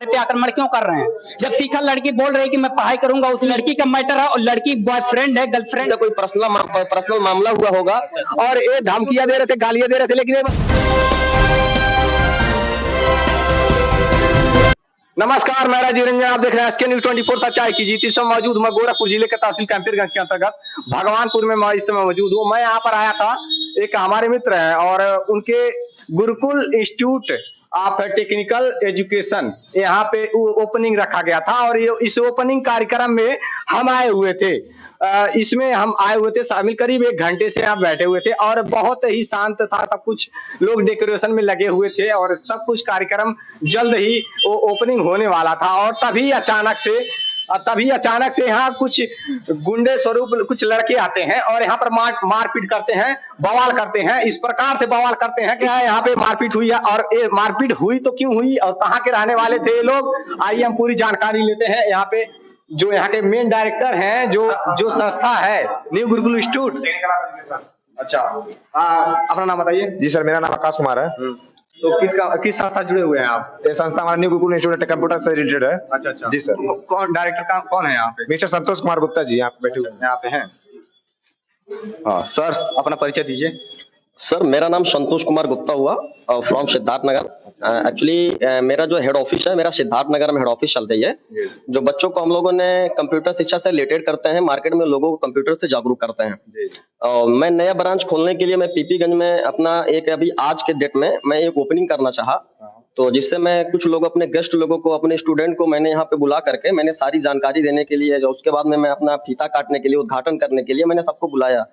पे आक्रमण क्यों कर रहे हैं? जब सीखा लड़की बोल रही है कि मैं पढ़ाई करूंगा, उस लड़की का मैटर है और लड़की बॉयफ्रेंड है, गर्लफ्रेंड, कोई पर्सनल मामला हुआ होगा और ये धमकियां दे रहे थे, गालियां दे रहे थे, लेकिन नमस्कार, मैं राजीव रंजन, आप देख रहे हैं एसके न्यूज 24 सच्चाई की जीत। इस समय मौजूद हूं गोरखपुर जिले के तहसील कैंपरगंज के अंतर्गत भगवानपुर में मैं इस समय मौजूद हूं। मैं यहाँ पर आया था, एक हमारे मित्र हैं और उनके Gurukul institute of technical education यहाँ पे ओपनिंग रखा गया था और इस ओपनिंग कार्यक्रम में हम आए हुए थे। इसमें हम आए हुए थे शामिल, करीब 1 घंटे से यहाँ बैठे हुए थे और बहुत ही शांत था सब कुछ। लोग डेकोरेशन में लगे हुए थे और सब कुछ कार्यक्रम जल्द ही ओपनिंग होने वाला था और तभी अचानक से यहाँ कुछ गुंडे स्वरूप कुछ लड़के आते हैं और यहाँ पर मारपीट करते हैं, बवाल करते हैं। इस प्रकार से बवाल करते हैं कि यहाँ पे मारपीट हुई है और ये मारपीट हुई तो क्यों हुई और कहाँ के रहने वाले थे ये लोग, आइए हम पूरी जानकारी लेते हैं। यहाँ पे जो यहाँ के मेन डायरेक्टर हैं, जो संस्था है न्यू गुरुकुल इंस्टीट्यूट। अच्छा, अपना नाम बताइए। जी सर, मेरा नाम आकाश कुमार है। तो किस संस्था जुड़े हुए हैं आप? ये संस्था हमारा न्यू गुरुकुल इंस्टीट्यूट कंप्यूटर से रिलेटेड है। अच्छा जी सर। कौन डायरेक्टर कौन है यहाँ पे? मिस्टर संतोष कुमार गुप्ता जी यहाँ पे बैठे हुए यहाँ पे हैं। हाँ सर, अपना परिचय दीजिए। सर, मेरा नाम संतोष कुमार गुप्ता हुआ फ्रॉम सिद्धार्थ नगर। एक्चुअली मेरा जो हेड ऑफिस है, मेरा सिद्धार्थ नगर में हेड ऑफिस चलता है। जो बच्चों को हम लोगों ने कंप्यूटर शिक्षा से रिलेटेड करते हैं, मार्केट में लोगों को कंप्यूटर से जागरूक करते हैं। मैं नया ब्रांच खोलने के लिए मैं पीपीगंज में अपना एक अभी आज के डेट में मैं एक ओपनिंग करना चाहा, तो जिससे मैं कुछ लोग अपने गेस्ट लोगों को, अपने स्टूडेंट को मैंने यहाँ पे बुला करके मैंने सारी जानकारी देने के लिए, जो उसके बाद में मैं अपना फीता काटने के लिए, उद्घाटन करने के लिए मैंने सबको बुलाया।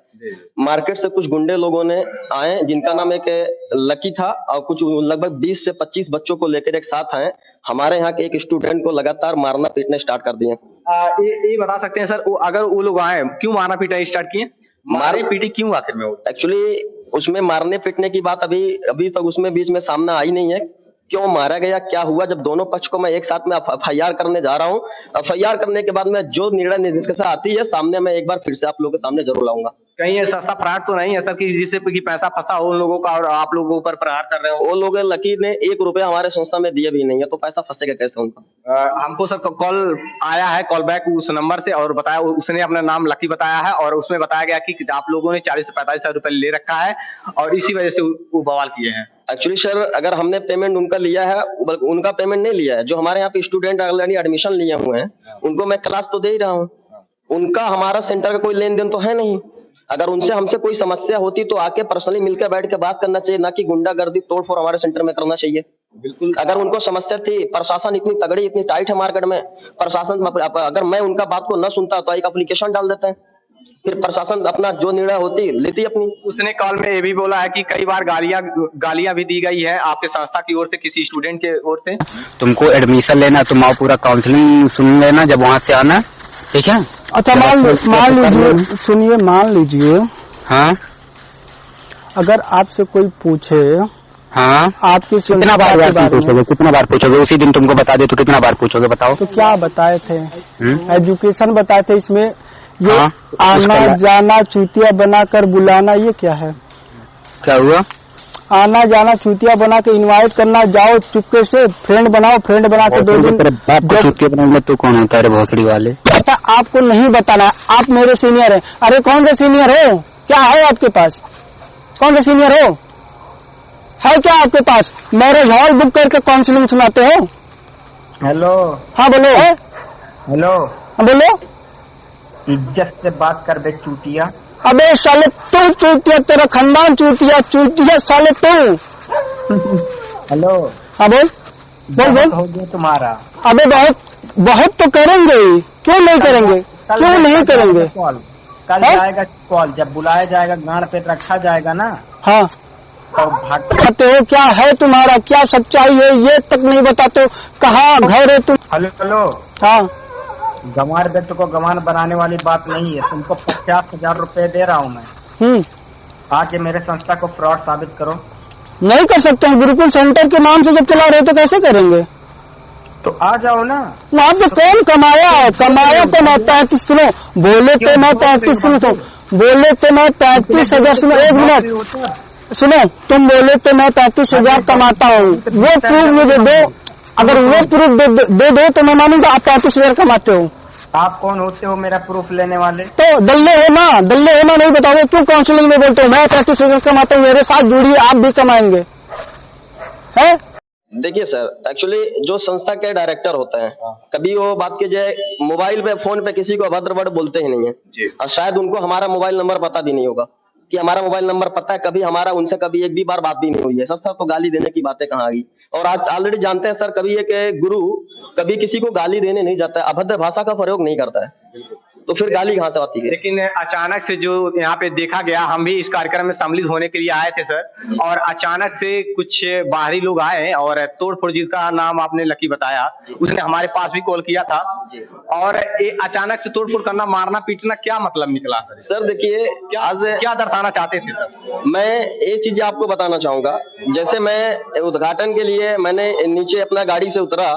मार्केट से कुछ गुंडे लोगों ने आए, जिनका नाम एक लकी था और कुछ लगभग 20 से 25 बच्चों को लेकर एक साथ आए। हमारे यहाँ के एक स्टूडेंट को लगातार मारना पीटना स्टार्ट कर दिए। ये बता सकते हैं सर, अगर वो लोग आए क्यों मारना पीटना स्टार्ट किए? मारे पीटी क्यों आखिर में? एक्चुअली उसमें मारने पीटने की बात अभी तक उसमें बीच में सामने आई नहीं है। क्यों मारा गया, क्या हुआ, जब दोनों पक्ष को मैं एक साथ में एफआईआर करने जा रहा हूँ। एफआईआर करने के बाद में जो निर्णय निष्कर्ष आती है सामने, मैं एक बार फिर से आप लोगों के सामने जरूर लाऊंगा। कहीं ये सस्ता प्रहार तो नहीं है सर कि जिससे कि पैसा फंसा हो उन लोगों का और आप लोगों के ऊपर प्रहार कर रहे हो? वो लोग लकी ने 1 रुपया हमारे संस्था में दिए भी नहीं है, तो पैसा फंसेगा कैसे उनका? हमको सर कॉल आया है, कॉल बैक उस नंबर से, और बताया, उसने अपना नाम लकी बताया है और उसमें बताया गया कि आप लोगों ने 40 से 45 हजार रुपए ले रखा है और इसी वजह से वो बवाल किए हैं। एक्चुअली सर, अगर हमने पेमेंट उनका लिया है, उनका पेमेंट नहीं लिया है। जो हमारे यहाँ पे स्टूडेंट ऑलरेडी एडमिशन लिए हुए हैं, उनको मैं क्लास तो दे ही रहा हूँ। उनका हमारा सेंटर का कोई लेन देन तो है नहीं। अगर उनसे हमसे कोई समस्या होती तो आके पर्सनली मिलकर बैठ के बात करना चाहिए, ना कि गुंडागर्दी तोड़फोड़ हमारे सेंटर में करना चाहिए। बिल्कुल, अगर उनको समस्या थी, प्रशासन इतनी तगड़ी, इतनी टाइट है मार्केट में, प्रशासन अगर मैं उनका बात को न सुनता तो एक एप्लीकेशन डाल देते हैं, फिर प्रशासन अपना जो निर्णय होती लेती अपनी। उसने कॉल में ये भी बोला है कि कई बार गालियां भी दी गई है आपके संस्था की ओर से, किसी स्टूडेंट के ओर से। तुमको एडमिशन लेना, तुम आओ, पूरा काउंसलिंग सुन लेना, जब वहाँ से आना, ठीक है? अच्छा, मान लीजिए, सुनिए, मान लीजिए, हाँ, अगर आपसे कोई पूछे, हाँ, आपकी कितना बार पूछोगे? उसी दिन तुमको बता दे तो कितना बार पूछोगे, बताओ? तो क्या बताए थे? एजुकेशन बताए थे। इसमें ये हाँ, आना जाना, चूतिया बनाकर बुलाना, ये क्या है? क्या हुआ? आना जाना, चूतिया बना के इनवाइट करना, जाओ चुपके से, फ्रेंड बनाओ, फ्रेंड बना के 2 दिन। चूतिया बनाने तो कौन होता है भोसड़ी वाले? पता आपको नहीं बताना, आप मेरे सीनियर हैं। अरे कौन से सीनियर हो? क्या है आपके पास? कौन से सीनियर हो? है क्या आपके पास? मैरिज हॉल बुक करके काउंसलिंग सुनाते हो? हेलो। हाँ बोलो। हेलो। हाँ बोलो। इज्जत से बात कर बे चूतिया। अबे साले तू चूतिया, तेरा खानदान चूतिया साले तू। हेलो। हाँ बोल हो गया तुम्हारा। अबे बहुत तो करेंगे, क्यों नहीं करेंगे? क्यों नहीं करेंगे? कल जाएगा कॉल, जब बुलाया जाएगा, गांड पे रखा जाएगा ना। हाँ, और भागते हो, क्या है तुम्हारा, क्या सच्चाई है, ये तक नहीं बताते हो। कहाँ घर है तुम? हेलो। हाँ, गंवार बेटे को गंवार बनाने वाली बात नहीं है। तुमको 50,000 रुपए दे रहा हूँ मैं, आके मेरे संस्था को फ्रॉड साबित करो। नहीं कर सकते हैं, गुरुकुल सेंटर के नाम से जब चला रहे तो कैसे करेंगे? तो आ जाओ ना। वहाँ पे कौन कमाया है? कमाया तो मैं 35, सुनो, बोले तो मैं 35, सुनो, बोले तो मैं 35,000, सुनो 1 मिनट, सुनो, तुम बोले तो मैं 35,000 कमाता हूँ, वो प्रूफ मुझे दो। अगर वो प्रूफ दे दो तो मैं मानूंगा आप 35,000 कमाते हो। आप कौन होते हो मेरा प्रूफ लेने वाले? तो दल्ले हो ना नहीं बताओगे क्यों काउंसलिंग में बोलते हो मैं 35,000 कमाता हूँ, मेरे साथ जुड़िए आप भी कमाएंगे है। देखिए सर, एक्चुअली जो संस्था के डायरेक्टर होते हैं कभी वो बात की जाए मोबाइल पे फोन पे किसी को अभद्र वर्ड बोलते ही नहीं है, और शायद उनको हमारा मोबाइल नंबर पता भी नहीं होगा कि हमारा मोबाइल नंबर पता है, कभी हमारा उनसे कभी एक भी बार बात भी नहीं हुई है। सर तो गाली देने की बातें कहाँ आ गई। और आज ऑलरेडी जानते हैं सर, कभी एक गुरु कभी किसी को गाली देने नहीं जाता है, अभद्र भाषा का प्रयोग नहीं करता है, तो फिर गाली कहाँ से आती है। लेकिन अचानक से जो यहाँ पे देखा गया, हम भी इस कार्यक्रम में सम्मिलित होने के लिए आए थे सर, और अचानक से कुछ बाहरी लोग आए और तोड़फोड़, जिसका नाम आपने लकी बताया, उसने हमारे पास भी कॉल किया था, और अचानक से तोड़फोड़ करना, मारना पीटना, क्या मतलब निकला सर? देखिए क्या दर्शाना चाहते थे सर? मैं एक चीज आपको बताना चाहूंगा, जैसे मैं उद्घाटन के लिए मैंने नीचे अपना गाड़ी से उतरा,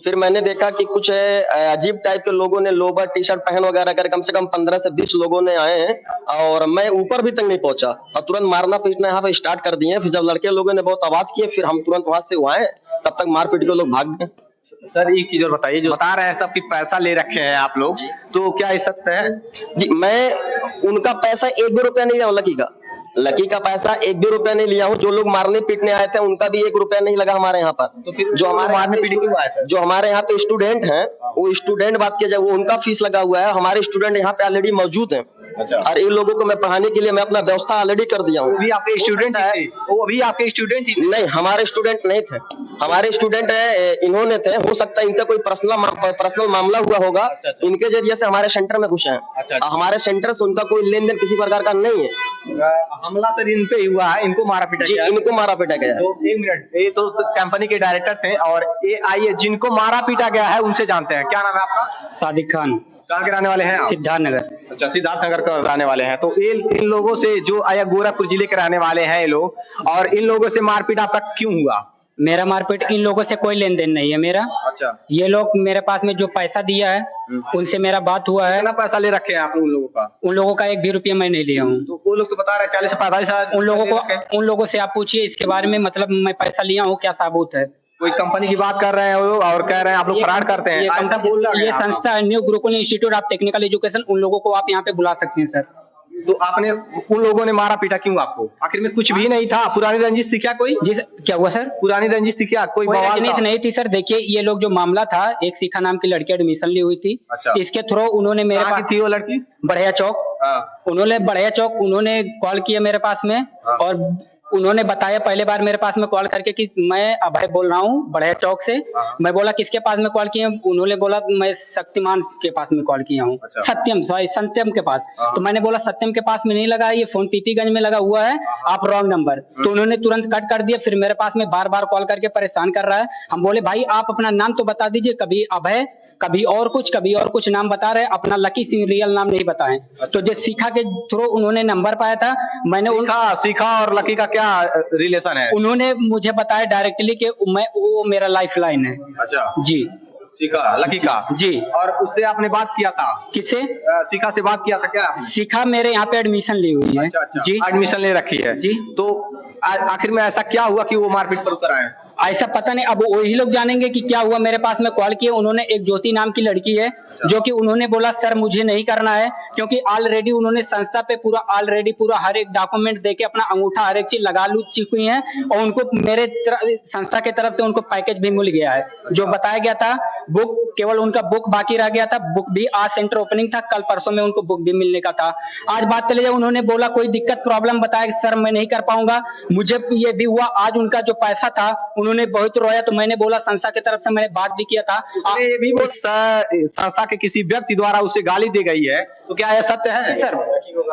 फिर मैंने देखा कि कुछ अजीब टाइप के लोगों ने लोवर टी शर्ट पहन वगैरह कर कम से कम 15 से 20 लोगों ने आए हैं, और मैं ऊपर भी तक नहीं पहुंचा और तुरंत मारना पीटना यहाँ पे स्टार्ट कर दिए। फिर जब लड़के लोगों ने बहुत आवाज किए, फिर हम तुरंत वहां से आए, तब तक मार पीट के लोग भाग गए। सर एक चीज और बताइए, जो बता रहे हैं सब कि पैसा ले रखे हैं आप लोग, तो क्या ये सत्य है? जी, मैं उनका पैसा 1 भी रुपया नहीं लिया हूँ। लकी का पैसा 1 भी रुपया नहीं लिया हूँ। जो लोग मारने पीटने आए थे उनका भी 1 रुपया नहीं लगा हमारे यहाँ पर। तो फिर जो हमारे मारने पीटने आए थे, जो हमारे यहाँ पे स्टूडेंट हैं, वो स्टूडेंट बात किया जाए, वो उनका फीस लगा हुआ है। हमारे स्टूडेंट यहाँ पे ऑलरेडी मौजूद हैं, और इन लोगों को मैं पढ़ाने के लिए मैं अपना व्यवस्था ऑलरेडी कर दिया हूँ। अभी आपके स्टूडेंट है? वो अभी आपके स्टूडेंट ही नहीं, हमारे स्टूडेंट नहीं थे, हमारे स्टूडेंट है, इन्होंने थे। हो सकता है इनसे कोई पर्सनल मामला हुआ होगा, इनके जरिए से हमारे सेंटर में घुसे हैं। हमारे सेंटर से उनका कोई लेन देन किसी प्रकार का नहीं है। हमला सर इन पे हुआ है, इनको मारा पीटा गया? इनको मारा पीटा गया है। तो 1 मिनट, ये तो कंपनी के डायरेक्टर थे, और ये आइए जिनको मारा पीटा गया है उनसे जानते हैं। क्या नाम है आपका? सादिक खान। कहाँ के रहने वाले हैं आप? सिद्धार्थनगर। अच्छा, सिद्धार्थनगर का रहने वाले हैं। तो इन लोगों से, जो आया गोरखपुर जिले के रहने वाले हैं ये लोग, और इन लोगों से मारपीट आप तक क्यों हुआ? मेरा मारपीट इन लोगों से कोई लेन देन नहीं है मेरा। अच्छा, ये लोग मेरे पास में जो पैसा दिया है उनसे मेरा बात हुआ है। कितना पैसा ले रखे हैं आप उन लोगों का? उन लोगों का 1 भी रुपया मैं नहीं लिया हूँ। तो वो लोग तो बता रहे हैं 40 से 45 हजार। उन लोगों से आप पूछिए इसके बारे में, मतलब मैं पैसा लिया हूँ क्या साबुत है? कोई कंपनी की बात कर रहे हैं वो, और कह रहे हैं आप लोग फ्रॉड करते हैं, ऐसा बोल रहे हैं। ये संस्था है new Gurukul institute of technical education, उन लोगों को आप यहाँ पे बुला सकते हैं सर। तो आपने, उन लोगों ने मारा पीटा क्यों आपको? आखिर में कुछ भी नहीं था, पुरानी रंजिश थी क्या कोई? जी क्या हुआ सर? पुरानी रंजिश थी क्या? कोई बवाल रंजिश नहीं थी सर। देखिए ये लोग जो मामला था, एक शिखा नाम की लड़की एडमिशन ली हुई थी। अच्छा। इसके थ्रू उन्होंने मेरे पास थी वो लड़की? बढ़िया चौक। उन्होंने कॉल किया मेरे पास में, और उन्होंने बताया पहले बार मेरे पास में कॉल करके कि मैं अभय बोल रहा हूँ बढ़िया चौक से। मैं बोला किसके पास में कॉल किया? उन्होंने बोला मैं शक्तिमान के पास में कॉल किया हूँ। अच्छा। सत्यम के पास। तो मैंने बोला सत्यम के पास में नहीं लगा, ये फोन टीटीगंज में लगा हुआ है, आप रॉन्ग नंबर। तो उन्होंने तुरंत कट कर दिया। फिर मेरे पास में बार बार कॉल करके परेशान कर रहा है। हम बोले भाई आप अपना नाम तो बता दीजिए, कभी अभय कभी और कुछ नाम बता रहे, अपना लकी सिंह रियल नाम नहीं बताएं। तो जो शिखा के थ्रू उन्होंने नंबर पाया था, मैंने शिखा और लकी का क्या रिलेशन है? उन्होंने मुझे बताया डायरेक्टली कि वो मेरा लाइफ लाइन है। अच्छा जी, शिखा लकी का जी। और उससे आपने बात किया था? किससे? शिखा से बात किया था क्या? शिखा मेरे यहाँ पे एडमिशन ली हुई है। अच्छा। जी, एडमिशन ले रखी है जी। तो आखिर में ऐसा क्या हुआ कि वो मारपीट पर उतर आए? ऐसा पता नहीं, अब वही लोग जानेंगे कि क्या हुआ। मेरे पास में कॉल किए उन्होंने, एक ज्योति नाम की लड़की है, जो कि उन्होंने बोला सर मुझे नहीं करना है, क्योंकि ऑलरेडी उन्होंने संस्था पे पूरा हर एक डॉक्यूमेंट देके अपना अंगूठा हर एक चीज लगा चुकी हैं, और उनको मेरे संस्था के तरफ से उनको पैकेज भी मिल गया है। जो बताया गया था बुक, केवल उनका बुक बाकी रह गया था। बुक भी आज सेंटर ओपनिंग था, कल परसों में उनको बुक भी मिलने का था। आज बात चले जाए, उन्होंने बोला कोई दिक्कत प्रॉब्लम बताया सर मैं नहीं कर पाऊंगा। मुझे ये भी हुआ, आज उनका जो पैसा था उन्होंने बहुत रोया, तो मैंने बोला संस्था की तरफ से मैंने बात भी किया था। ये भी वो संस्था के किसी व्यक्ति द्वारा उसे गाली दी गई है, तो क्या यह सत्य है? सर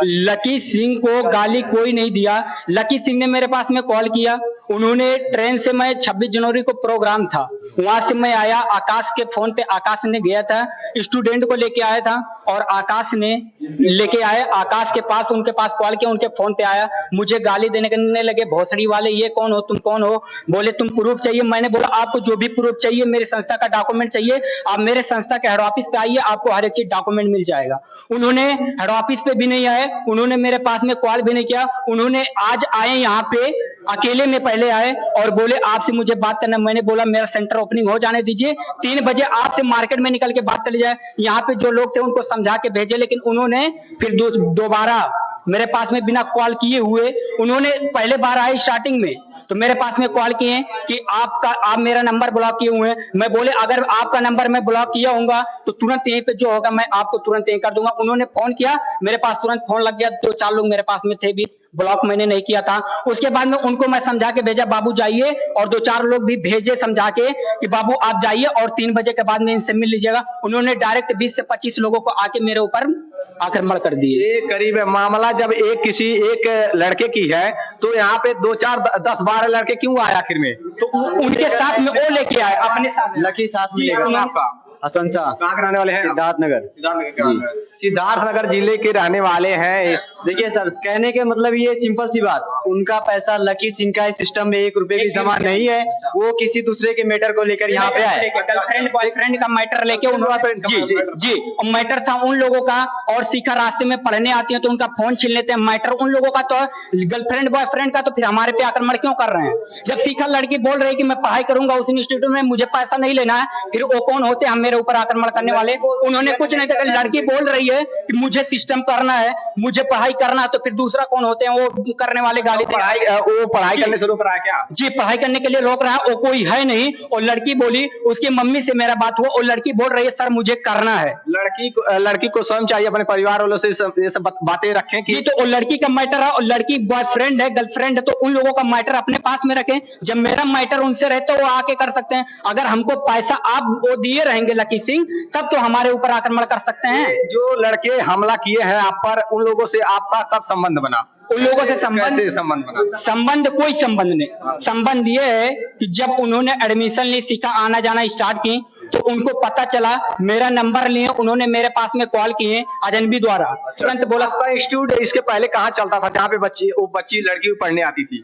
लकी सिंह को गाली कोई नहीं दिया। लकी सिंह ने मेरे पास में कॉल किया, उन्होंने ट्रेन से, मैं 26 जनवरी को प्रोग्राम था, वहां से मैं आया, आकाश के फोन पे आकाश ने गया था, स्टूडेंट को लेके आया था, और आकाश ने लेके आए, आकाश के पास उनके पास कॉल किया, उनके फोन पे आया, मुझे गाली देने लगे, भोसड़ी वाले ये कौन हो, तुम कौन हो? बोले तुम प्रूफ चाहिए। मैंने बोला आपको जो भी प्रूफ चाहिए, मेरे संस्था का डॉक्यूमेंट चाहिए, आप मेरे संस्था के हेड ऑफिस पे आइए, आपको हर एक चीज डॉक्यूमेंट मिल जाएगा। उन्होंने हेड ऑफिस पे भी नहीं आए, उन्होंने मेरे पास में कॉल भी नहीं किया। उन्होंने आज आए यहाँ पे, अकेले में पहले आए और बोले आपसे मुझे बात करना। मैंने बोला मेरा सेंटर ओपनिंग हो जाने दीजिए, 3 बजे आपसे मार्केट में निकल के बात चली जाए। यहाँ पे जो लोग थे उनको समझा के भेजे, लेकिन उन्होंने फिर दोबारा मेरे पास में बिना कॉल किए हुए, उन्होंने पहले बार आए स्टार्टिंग में तो मेरे पास में कॉल किए कि आप मेरा नंबर ब्लॉक किए हुए हैं। मैं बोले अगर आपका नंबर मैं ब्लॉक किया होगा तो तुरंत यहीं पे जो होगा मैं आपको तुरंत यहीं कर दूंगा। उन्होंने फोन किया, मेरे पास तुरंत फोन लग गया। 2-4 लोग मेरे पास में थे भी, ब्लॉक मैंने नहीं किया था। उसके बाद में उनको मैं समझा के भेजा बाबू जाइए, और 2-4 लोग भी भेजे समझा के कि बाबू आप जाइए और 3 बजे के बाद में इनसे मिल लीजिएगा। उन्होंने डायरेक्ट 20 से 25 लोगों को आके मेरे ऊपर आक्रमण कर दिए। ये करीब मामला जब एक लड़के की है तो यहाँ पे 2-4 10-12 लड़के क्यों आए आखिर में? तो उनके साथ में वो लेके आए अपने साथ, लकी साथ मिलेगा आपका हसन शाह, कहाँ के रहने वाले हैं? सिद्धार्थनगर। सिद्धार्थनगर जिले के रहने वाले हैं। देखिए सर, कहने के मतलब ये सिंपल सी बात, उनका पैसा लकी सिंह का सिस्टम में 1 रुपए की जमा नहीं है। वो किसी दूसरे के मैटर को लेकर यहाँ पे आए, गर्लफ्रेंड बॉयफ्रेंड का मैटर लेके उन्होंने जी मैटर था उन लोगों का। और सीखा रास्ते में पढ़ने आती है तो उनका फोन छीन लेते हैं। मैटर उन लोगों का तो गर्लफ्रेंड बॉयफ्रेंड का, तो फिर हमारे पे आक्रमण क्यों कर रहे हैं? जब सीखा लड़की बोल रही है कि मैं पढ़ाई करूंगा उस इंस्टीट्यूट में, मुझे पैसा नहीं लेना है, फिर वो कौन होते हैं मेरे ऊपर आक्रमण करने वाले? उन्होंने कुछ नहीं देखा। लड़की बोल रही है कि मुझे सिस्टम करना है, मुझे पढ़ाई करना है, तो फिर दूसरा कौन होते हैं वो करने वाले? गाली वो पढ़ाई करने से रोक रहा है क्या? जी, पढ़ाई करने के लिए रोक रहा है, वो कोई है नहीं। और लड़की बोली, उसकी मम्मी से मेरा बात हुआ और लड़की बोल रही है सर मुझे करना है। लड़की को स्वयं चाहिए अपने परिवार वालों से ये सब बातें रखें कि तो लड़की का मैटर है और लड़की बॉयफ्रेंड है गर्लफ्रेंड है, तो उन लोगों का मैटर अपने पास में रखें। जब मेरा मैटर उनसे रहता है वो आके कर सकते हैं। अगर हमको पैसा आप वो दिए रहेंगे लकी सिंह, तब तो हमारे ऊपर आक्रमण कर सकते हैं। जो लड़के हमला किए हैं आप पर, उन लोगों से आपका कब संबंध बना? उन लोगों से संबंध बना? संबंध कोई संबंध नहीं। संबंध ये है कि जब उन्होंने एडमिशन ली, सीखा आना जाना स्टार्ट की, तो उनको पता चला, मेरा नंबर लिए, उन्होंने मेरे पास में कॉल किए अजनबी द्वारा। तुरंत बोला इंस्टीट्यूट इसके पहले कहाँ चलता था जहाँ पे बच्ची लड़की पढ़ने आती थी?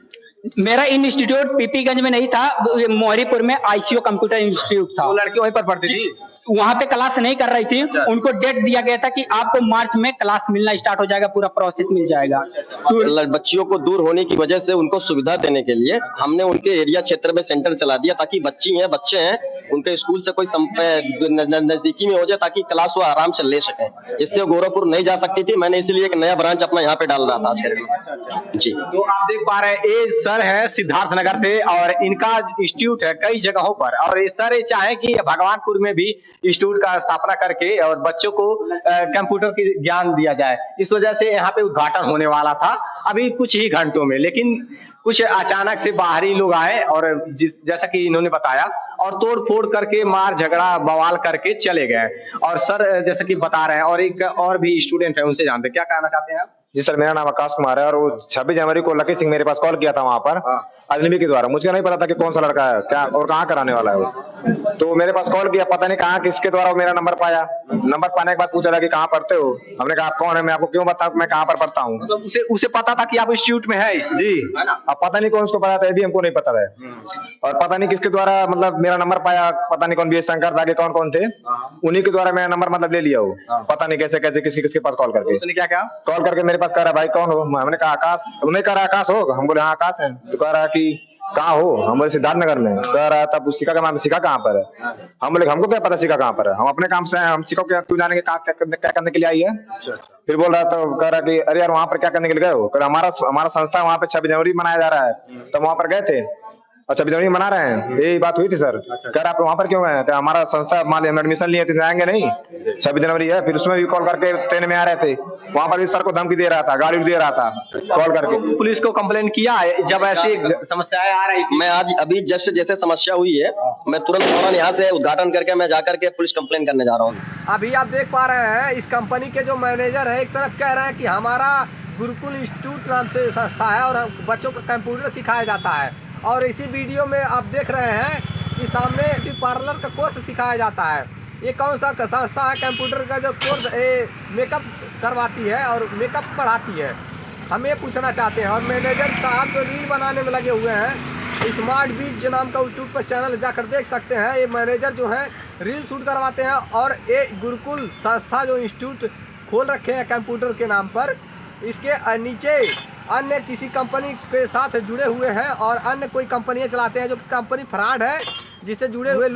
मेरा इंस्टीट्यूट पीपीगंज में नहीं था, मोहरीपुर में आईसीओ कंप्यूटर इंस्टीट्यूट था। वो लड़की वहीं पर पढ़ती थी? वहां पे क्लास नहीं कर रही थी। उनको डेट दिया गया था कि आपको मार्च में क्लास मिलना स्टार्ट हो जाएगा, पूरा प्रोसेस मिल जाएगा। तो बच्चियों को दूर होने की वजह से उनको सुविधा देने के लिए हमने उनके एरिया क्षेत्र में सेंटर चला दिया, ताकि बच्ची हैं बच्चे हैं उनके स्कूल से कोई नजदीकी में हो जाए, ताकि क्लास वो आराम से ले सके। इससे गोरखपुर नहीं जा सकती थी, मैंने इसलिए एक नया ब्रांच अपना यहाँ पे डाल रहा था जी। तो आप देख पा रहे हैं ये सर है सिद्धार्थनगर थे और इनका इंस्टीट्यूट है कई जगहों पर, और ये सर चाहे कि भगवानपुर में भी इंस्टीट्यूट का स्थापना करके और बच्चों को कंप्यूटर की ज्ञान दिया जाए। इस वजह से यहाँ पे उद्घाटन होने वाला था अभी कुछ ही घंटों में, लेकिन कुछ अचानक से बाहरी लोग आए और जैसा कि इन्होंने बताया, और तोड़ फोड़ करके मार झगड़ा बवाल करके चले गए। और सर जैसा कि बता रहे हैं, और एक और भी स्टूडेंट है, उनसे जानते क्या कहना चाहते हैं आप? जी सर, मेरा नाम आकाश कुमार है और वो 26 जनवरी को लकी सिंह मेरे पास कॉल किया था वहाँ पर अजनबी के द्वारा। मुझे नहीं पता था कि कौन सा लड़का है क्या और कहाँ कराने वाला है वो। तो मेरे पास कॉल किया, पता नहीं कहाँ किसके द्वारा वो मेरा नंबर पाया। नंबर पाने के बाद पूछा था कि कहाँ पढ़ते हो। हमने कहा कौन है, मैं आपको क्यों बताऊं मैं कहाँ पर पढ़ता हूँ। तो उसे पता था कि आप इंस्टीट्यूट में है? जी। अब पता नहीं कौन उसको पता था, ये भी हमको नहीं पता है। और पता नहीं किसके द्वारा मतलब मेरा नंबर पाया, पता नहीं कौन बी एस शंकर था, कौन कौन थे, उन्हीं के द्वारा मेरा नंबर मतलब ले लिया वो। पता नहीं कैसे कैसे किसके पास कॉल करके। उसने क्या कहा? कॉल करके मेरे पास कह रहा भाई कौन हो। हमने कहा आकाश। उन्हें कह रहा आकाश हो, हम बोले हाँ आकाश है। तो कह रहा कि कहाँ हो, हम बोले सिद्धार्थनगर में। कह रहा तब सिखा का नाम, सिखा कहाँ पर है। हम बोले हमको क्या पता सिखा कहाँ पर है, हम अपने काम से हम सिखा क्यों जाने के क्या करने के लिए आई है। फिर बोल रहा तो कह रहा कि अरे यार वहाँ पर क्या करने के लिए गए हो। कह हमारा संस्था वहाँ पे 26 जनवरी मनाया जा रहा है, तो वहाँ पर गए थे और 26 जनवरी मना रहे हैं, यही बात हुई थी सर। कह रहा आप वहाँ पर क्यों गए, तो हमारा संस्था मान हम एडमिशन लिए थे, आएंगे नहीं 26 जनवरी है। फिर उसमें भी कॉल करके ट्रेन में आ रहे थे, वहाँ पर भी सर को धमकी दे रहा था, गाड़ी दे रहा था कॉल करके। पुलिस को कंप्लेंट किया है जब ऐसी समस्याएं आ रही थी? मैं आज अभी जस्ट जैसे समस्या हुई है, मैं तुरंत फौरन यहाँ से उद्घाटन करके मैं जाकर के पुलिस कंप्लेंट करने जा रहा हूँ। अभी आप देख पा रहे हैं इस कंपनी के जो मैनेजर है, एक तरफ कह रहे हैं कि हमारा गुरुकुल इंस्टीट्यूट नाम से संस्था है और बच्चों को कंप्यूटर सिखाया जाता है, और इसी वीडियो में आप देख रहे हैं कि सामने पार्लर का कोर्स सिखाया जाता है। ये कौन सा संस्था है? कंप्यूटर का जो कोर्स मेकअप करवाती है और मेकअप पढ़ाती है, हम ये पूछना चाहते हैं। और मैनेजर साहब जो रील बनाने में लगे हुए हैं, स्मार्ट बीज नाम का यूट्यूब पर चैनल जाकर देख सकते हैं। ये मैनेजर जो है रील शूट करवाते हैं, और ये गुरुकुल संस्था जो इंस्टीट्यूट खोल रखे हैं कंप्यूटर के नाम पर, इसके नीचे अन्य किसी कंपनी के साथ जुड़े हुए हैं और अन्य कोई कंपनियां चलाते हैं जो कि कंपनी फ्रॉड है, जिससे जुड़े हुए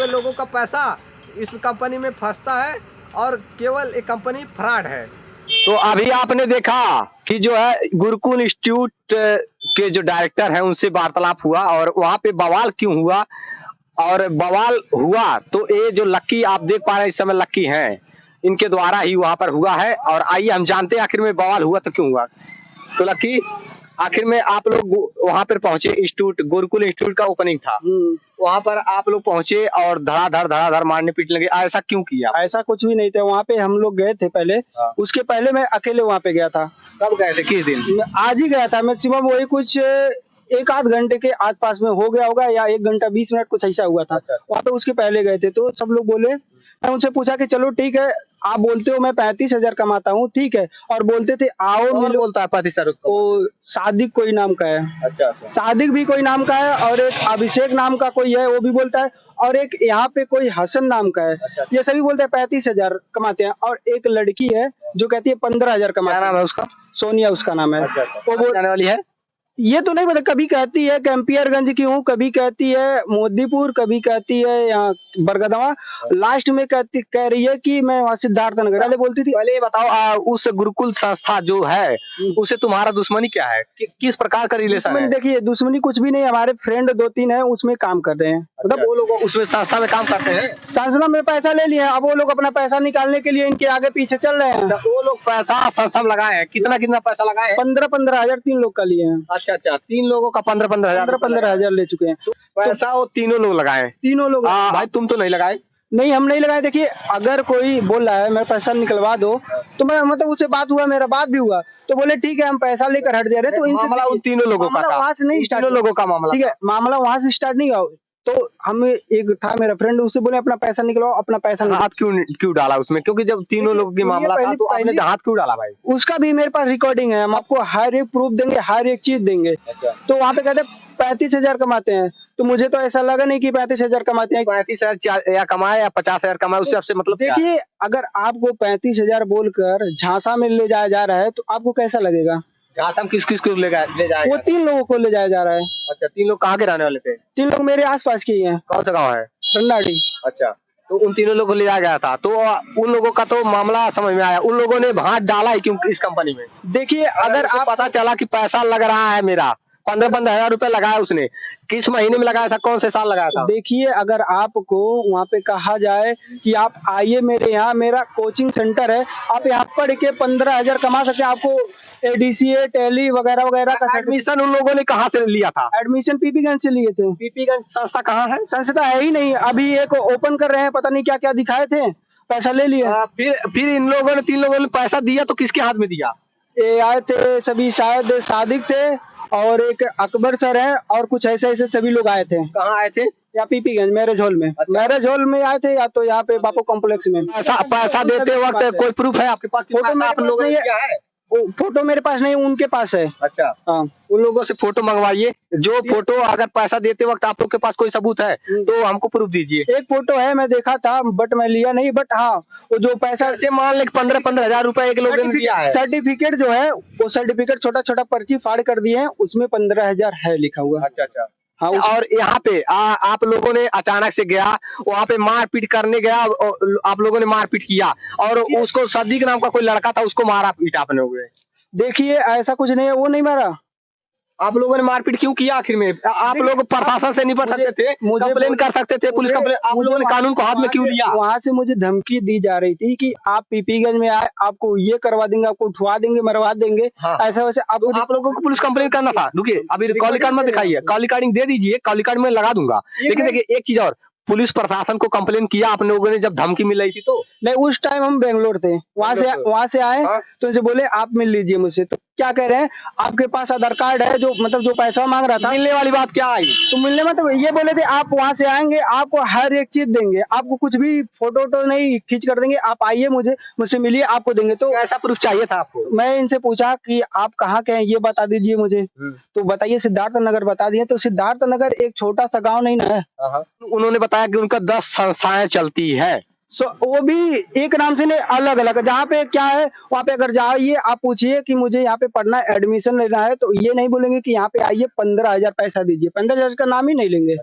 लोगों का पैसा इस कंपनी में फंसता है और केवल एक कंपनी फ्रॉड है। तो अभी आपने देखा कि जो है गुरुकुल इंस्टीट्यूट के जो डायरेक्टर हैं उनसे वार्तालाप हुआ और वहां पे बवाल क्यों हुआ, और बवाल हुआ तो ये जो लक्की आप देख पा रहे हैं इस समय लक्की हैं, इनके द्वारा ही वहां पर हुआ है। और आइए हम जानते हैं आखिर में बवाल हुआ तो क्यों हुआ। तो लक्की, आखिर में आप लोग वहां पर पहुंचे, इंस्टीट्यूट गुरुकुल इंस्टीट्यूट का ओपनिंग था, वहां पर आप लोग पहुंचे और धड़ाधड़ मारने पीटने लगे, ऐसा क्यों किया? ऐसा कुछ भी नहीं था, वहाँ पे हम लोग गए थे पहले। उसके पहले मैं अकेले वहाँ पे गया था। कब गए थे, किस दिन? मैं आज ही गया था, मैक्सिमम वही कुछ 1-8 घंटे के आसपास में हो गया होगा, या 1 घंटा 20 मिनट कुछ ऐसा हुआ था। वहाँ पे उसके पहले गए थे तो सब लोग बोले, मैं उनसे पूछा कि चलो ठीक है, आप बोलते हो मैं 35,000 कमाता हूँ, ठीक है, और बोलते थे आओ मिलो। बोलता है 35,000? वो सादिक कोई नाम का है। अच्छा। सादिक भी कोई नाम का है, और एक अभिषेक नाम का कोई है वो भी बोलता है, और एक यहाँ पे कोई हसन नाम का है। ये सभी बोलते हैं 35,000 कमाते हैं। और एक लड़की है जो कहती है 15,000 कमाते हैं। नाम है उसका? सोनिया उसका नाम है। वो बोलने वाली है, ये तो नहीं पता, कभी कहती है कैंपियरगंज की हूँ, कभी कहती है मोदीपुर, कभी कहती है यहाँ बरगदवा, लास्ट में कह रही है कि मैं वहाँ सिद्धार्थ नगर। पहले बोलती थी। पहले ये बताओ उस गुरुकुल संस्था जो है उससे तुम्हारा दुश्मनी क्या है, किस प्रकार का रिलेशन है? देखिए दुश्मनी कुछ भी नहीं, हमारे फ्रेंड 2-3 है उसमें काम कर रहे हैं। मतलब वो लोग उसमें संस्था में काम करते हैं, संस्था में पैसा ले लिए, अब वो लोग अपना पैसा निकालने के लिए इनके आगे पीछे चल रहे हैं। वो लोग पैसा संस्था में लगाए हैं, कितना पैसा लगाए हैं? 15,000 3 लोग का लिए हैं। अच्छा, 3 लोगों का 15,000 ले चुके हैं। तो पैसा वो तीनों लोग लगाए? तीनों लोग। भाई तुम तो नहीं लगाए? नहीं, हम नहीं लगाए। देखिए अगर कोई बोल रहा है मेरा पैसा निकलवा दो, तो मैं मतलब उससे बात हुआ, मेरा बात भी हुआ, तो बोले ठीक है हम पैसा लेकर हट जा रहे हैं। तो मामला उन तीनों लोगों का था, वहाँ से नहीं, तीनों लोगों का मामला, ठीक है, मामला वहाँ से स्टार्ट नहीं हुआ। तो हम एक था मेरा फ्रेंड, उससे बोले अपना पैसा निकलवाओ, अपना पैसा। हाथ क्यों डाला उसमें? क्योंकि जब तीनों लोगों की मामला था तो आपने हाथ क्यों डाला भाई? उसका भी मेरे पास रिकॉर्डिंग है, हम आपको हर एक प्रूफ देंगे, हर एक चीज देंगे। तो वहाँ पे कहते 35,000 कमाते हैं, तो मुझे तो ऐसा लगा नहीं कि 35,000 कमाते हैं। 35,000 या कमाए या 50,000 कमाए, उससे आपसे मतलब? देखिए अगर आपको 35,000 बोलकर झांसा में ले जाया जा रहा है तो आपको कैसा लगेगा? झांसा में किस को ले जाए? वो 3 लोगों को ले जाया जा रहा है। अच्छा, 3 लोग कहाँ के रहने वाले थे? 3 लोग मेरे आसपास के ही हैं। कौन सा गाँव है? रंडाड़ी। अच्छा, तो उन तीनों लोगों को ले जाया गया था, तो उन लोगों का तो मामला समझ में आया, उन लोगों ने हाथ डाला है क्यों इस कंपनी में? देखिए अगर आप पता चला कि पैसा लग रहा है मेरा, 15,000 रुपए लगाया उसने, किस महीने में लगाया था, कौन से साल लगाया था? देखिए अगर आपको वहाँ पे कहा जाए कि आप आइए मेरे यहाँ, मेरा कोचिंग सेंटर है, आप यहाँ पढ़ के 15,000 कमा सकते हैं। आपको ADCA टैली वगैरह वगैरह का एडमिशन उन लोगों ने कहाँ से लिया था? एडमिशन पीपीगंज से लिए थे। पीपीगंज संस्था कहाँ है? संस्था है ही नहीं, अभी एक ओपन कर रहे हैं, पता नहीं क्या क्या दिखाए थे, पैसा ले लिए। फिर इन लोगों ने 3 लोगों ने पैसा दिया तो किसके हाथ में दिया? ये आए थे सभी, शायद सादिक थे और एक अकबर सर है और कुछ ऐसे सभी लोग आए थे। कहाँ आए थे? या पीपीगंज मैरिज हॉल में। मैरिज हॉल में आए थे, या तो यहाँ पे बापू कॉम्प्लेक्स में। पैसा देते वक्त कोई प्रूफ है आपके पास? फोटो आप लोगों ने क्या है? फोटो मेरे पास नहीं, उनके पास है। अच्छा, हाँ, उन लोगों से फोटो मंगवाइए। जो फोटो अगर पैसा देते वक्त आप लोग के पास कोई सबूत है तो हमको प्रूफ दीजिए। एक फोटो है, मैं देखा था बट मैं लिया नहीं। बट हाँ, वो जो पैसा से मान ले 15,000 रुपए एक लोग ने दिया है। सर्टिफिकेट जो है वो सर्टिफिकेट छोटा पर्ची फाड़ कर दिए हैं, उसमें 15,000 है लिखा हुआ। अच्छा। हाँ, और यहाँ पे आप लोगों ने अचानक से गया वहाँ पे मारपीट करने गया, आप लोगों ने मारपीट किया और उसको सदीक नाम का कोई लड़का था उसको मारा पीटा आपने हुए। देखिए ऐसा कुछ नहीं है, वो नहीं मारा। आप लोगों ने मारपीट क्यों किया आखिर में? आप लोग प्रशासन से निपट सकते थे, कंप्लेन कर सकते थे, पुलिस कंप्लेन, आप लोगों ने कानून को हाथ में क्यों लिया? वहाँ से मुझे धमकी दी जा रही थी कि आप पीपीगंज में आए, आपको ये करवा देंगे, आपको उठवा देंगे, मरवा देंगे। हाँ। ऐसा वैसे आप लोगों को पुलिस कंप्लेन करना था। रुकिए, अभी कॉल रिकॉर्ड मत दिखाइए, कॉल रिकॉर्डिंग दे दीजिए, कॉल रिकॉर्ड में लगा दूंगा। लेकिन देखिए एक चीज और, पुलिस प्रशासन को कंप्लेन किया आप लोगों ने जब धमकी मिल रही थी? तो नहीं, उस टाइम हम बेंगलोर थे, वहाँ से आए। हाँ? तो उनसे बोले आप मिल लीजिए मुझसे। तो क्या कह रहे हैं, आपके पास आधार कार्ड है, जो मतलब जो पैसा मांग रहा था। मिलने वाली बात क्या आई? तो मिलने में तो ये बोले थे आप वहाँ से आएंगे, आपको हर एक चीज देंगे, आपको कुछ भी फोटो नहीं खींच कर देंगे, आप आइए मुझसे मिलिए, आपको देंगे। तो ऐसा प्रूफ चाहिए था आपको? मैं इनसे पूछा कि आप कहाँ के हैं, ये बता दीजिए मुझे। तो बताइए सिद्धार्थ नगर बता दिए। तो सिद्धार्थ नगर एक छोटा सा गाँव नहीं ना है। उन्होंने बताया कि उनका 10 संस्थाएं चलती है। वो भी एक नाम से नहीं, अलग अलग। जहाँ पे क्या है वहाँ पे अगर जाइए आप पूछिए कि मुझे यहाँ पे पढ़ना है, एडमिशन लेना है, तो ये नहीं बोलेंगे कि यहाँ पे आइए 15,000 पैसा दीजिए, 15,000 का नाम ही नहीं लेंगे।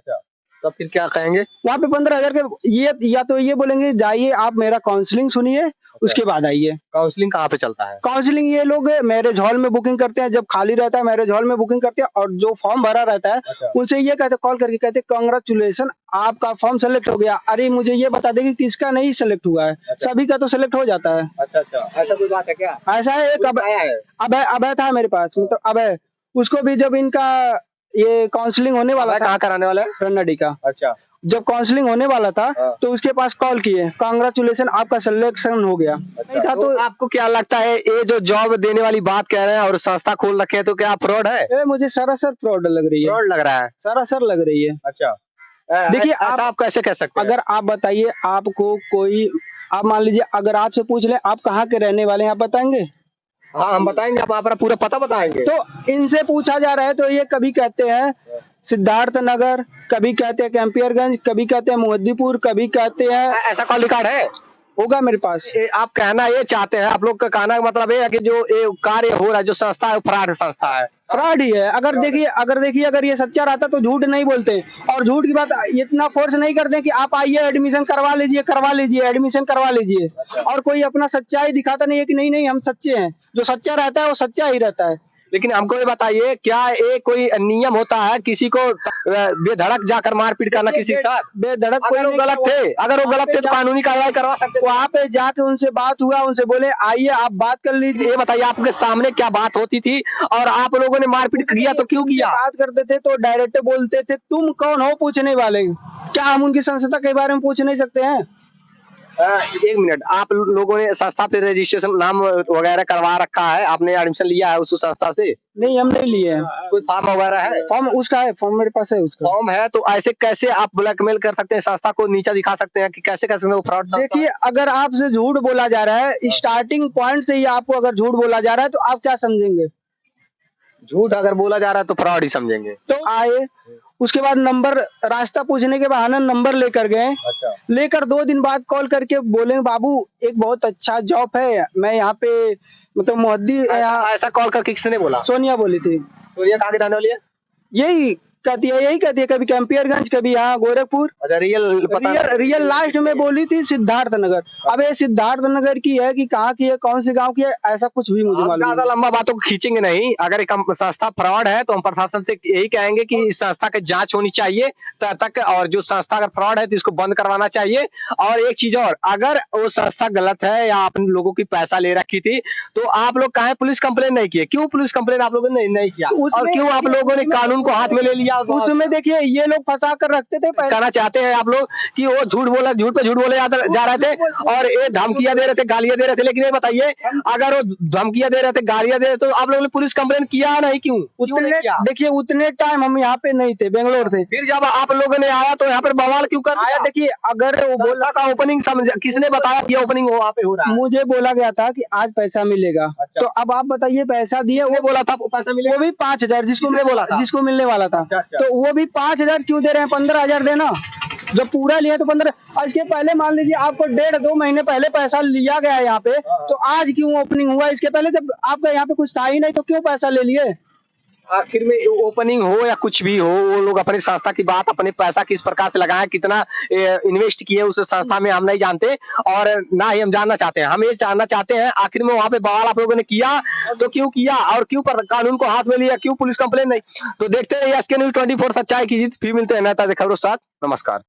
तो फिर क्या कहेंगे? वहाँ पे 15,000 के ये या तो ये बोलेंगे जाइए आप मेरा काउंसलिंग सुनिए, उसके बाद आइए। काउंसलिंग कहाँ पे चलता है? काउंसलिंग ये लोग मैरिज हॉल में बुकिंग करते हैं, जब खाली रहता है मैरिज हॉल में बुकिंग करते हैं, और जो फॉर्म भरा रहता है उनसे ये कहते कॉल करके कहते कांग्रेचुलेसन आपका फॉर्म सेलेक्ट हो गया। अरे मुझे ये बता दें कि किसका नहीं सेलेक्ट हुआ है, सभी का तो सेलेक्ट हो जाता है। अच्छा, ऐसा कोई बात है क्या? ऐसा है एक अब था मेरे पास, मतलब अब है उसको भी जब इनका ये काउंसलिंग होने वाला था। कहाँ कराने वाला है? रन्नाडी का। अच्छा, जब काउंसलिंग होने वाला था तो उसके पास कॉल किए, कांग्रेचुलेसन आपका सिलेक्शन हो गया। नहीं था तो आपको क्या लगता है ये जो जॉब देने वाली बात कह रहे हैं और संस्था खोल रखे हैं, तो क्या फ्रॉड है? मुझे सरासर फ्रॉड लग रही है। फ्रॉड लग रहा है? सरासर लग रही है। अच्छा, देखिए आप कैसे कह सकते हैं? अगर आप बताइए आपको कोई, आप मान लीजिए अगर आपसे पूछ ले आप कहाँ के रहने वाले हैं, आप बताएंगे? हाँ, हम बताएंगे, आप अपना पूरा पता बताएंगे। तो इनसे पूछा जा रहा है तो ये कभी कहते हैं सिद्धार्थ नगर, कभी कहते हैं कैंपियरगंज, कभी कहते हैं मोहद्दीपुर, कभी कहते हैं। ऐसा कॉल रिकॉर्ड है? होगा मेरे पास। आप कहना ये चाहते हैं, आप लोग का कहना का मतलब ये है कि जो ये कार्य हो रहा है, जो संस्था है, फ्रॉड संस्था है, फ्रॉड ही है। अगर देखिए अगर ये सच्चा रहता तो झूठ नहीं बोलते, और झूठ की बात इतना फोर्स नहीं करते कि आप आइए एडमिशन करवा लीजिए एडमिशन करवा लीजिए, और कोई अपना सच्चाई दिखाता नहीं है कि नहीं हम सच्चे हैं। जो सच्चा रहता है वो सच्चा ही रहता है। लेकिन हमको ये बताइए, क्या ये कोई नियम होता है किसी को बेधड़क जाकर मारपीट करना किसी के साथ? बेधड़क अगर वो गलत थे तो कानूनी कार्रवाई करवा सकते। वहाँ पे जाके उनसे बात हुआ, उनसे बोले आइए आप बात कर लीजिए। ये बताइए आपके सामने क्या बात होती थी और आप लोगों ने मारपीट किया तो क्यों किया? बात करते थे तो डायरेक्ट बोलते थे तुम कौन हो पूछने वाले, क्या हम उनकी संस्था के बारे में पूछ नहीं सकते हैं? एक मिनट, आप लोगों ने संस्था पे रजिस्ट्रेशन नाम वगैरह करवा रखा है? आपने एडमिशन लिया है उस संस्था से? नहीं, हम नहीं लिए हैं। कोई फॉर्म वगैरह है? फॉर्म उसका है, फॉर्म मेरे पास है, उसका फॉर्म है। तो ऐसे कैसे आप ब्लैकमेल कर सकते हैं, संस्था को नीचा दिखा सकते हैं कि कैसे कर सकते हैं फ्रॉड? देखिए अगर आपसे झूठ बोला जा रहा है, स्टार्टिंग पॉइंट से ही आपको अगर झूठ बोला जा रहा है तो आप क्या समझेंगे? झूठ अगर बोला जा रहा है तो फ्रॉड ही समझेंगे। तो आए उसके बाद नंबर, रास्ता पूछने के बहाने नंबर लेकर गए। अच्छा। लेकर 2 दिन बाद कॉल करके बोले बाबू एक बहुत अच्छा जॉब है, मैं यहाँ पे मतलब मोहद्दी ऐसा कॉल करके किसने बोला? सोनिया बोली थी। सोनिया कहाँ की रहने वाली है? यही कहती है कभी कैंपियरगंज, कभी यहाँ गोरखपुर। अच्छा, रियल लास्ट में बोली थी सिद्धार्थ नगर। अब ये सिद्धार्थ नगर की है कि कहाँ की है, कौन से गांव की है, ऐसा कुछ भी मुझे मालूम नहीं। ज्यादा लंबा बातों को खींचेंगे नहीं। अगर एक संस्था फ्रॉड है तो हम प्रशासन से यही कहेंगे कि इस संस्था की जांच होनी चाहिए तब तक, और जो संस्था अगर फ्रॉड है तो इसको बंद करवाना चाहिए। और एक चीज और, अगर वो संस्था गलत है या अपने लोगों की पैसा ले रखी थी तो आप लोग कहे पुलिस कंप्लेन नहीं किए? क्यों पुलिस कंप्लेन आप लोगों ने नहीं किया? और क्यों आप लोगों ने कानून को हाथ में ले लिया? उसमें देखिए ये लोग फंसा कर रखते थे। कहना चाहते हैं आप लोग कि वो झूठ पे झूठ बोले जा रहे थे और ये धमकियां दे रहे थे, गालियां दे रहे थे। लेकिन ये बताइए, अगर वो धमकियां दे रहे थे, गालियां दे रहे थे, तो आप लोगों ने पुलिस कंप्लेन किया नहीं? क्यों? देखिए उतने टाइम हम यहाँ पे नहीं थे, बेंगलोर थे। फिर जब आप लोगों ने आया तो यहाँ पर बवाल क्यों कर आया? देखिए अगर वो बोला था ओपनिंग, किसने बताया कि ओपनिंग वहाँ पे हो रहा है? मुझे बोला गया था कि आज पैसा मिलेगा। अच्छा। तो अब आप बताइए पैसा दिए, वो बोला था पैसा मिलेगा, वो भी 5,000 जिसको मिलने वाला था। अच्छा। तो वो भी 5,000 क्यों दे रहे हैं? 15,000 देना। जब पूरा लिया तो 15। आज के पहले मान लीजिए आपको 1.5-2 महीने पहले पैसा लिया गया है यहाँ पे, तो आज क्यों ओपनिंग हुआ? इसके पहले जब आपका यहाँ पे कुछ था ही नहीं तो क्यों पैसा ले लिए? आखिर में ओपनिंग हो या कुछ भी हो, वो लोग अपनी संस्था की बात, अपने पैसा किस प्रकार से लगाए, कितना इन्वेस्ट किए उस संस्था में, हम नहीं जानते और ना ही हम जानना चाहते हैं। हम ये जानना चाहते हैं आखिर में वहाँ पे बवाल आप लोगों ने किया तो क्यों किया और क्यों कानून को हाथ में लिया, क्यों पुलिस कंप्लेन नहीं? तो देखते रहिए SK News 24 सच्चाई की जीत। फिर मिलते हैं नए ताजे खबरों के साथ। नमस्कार।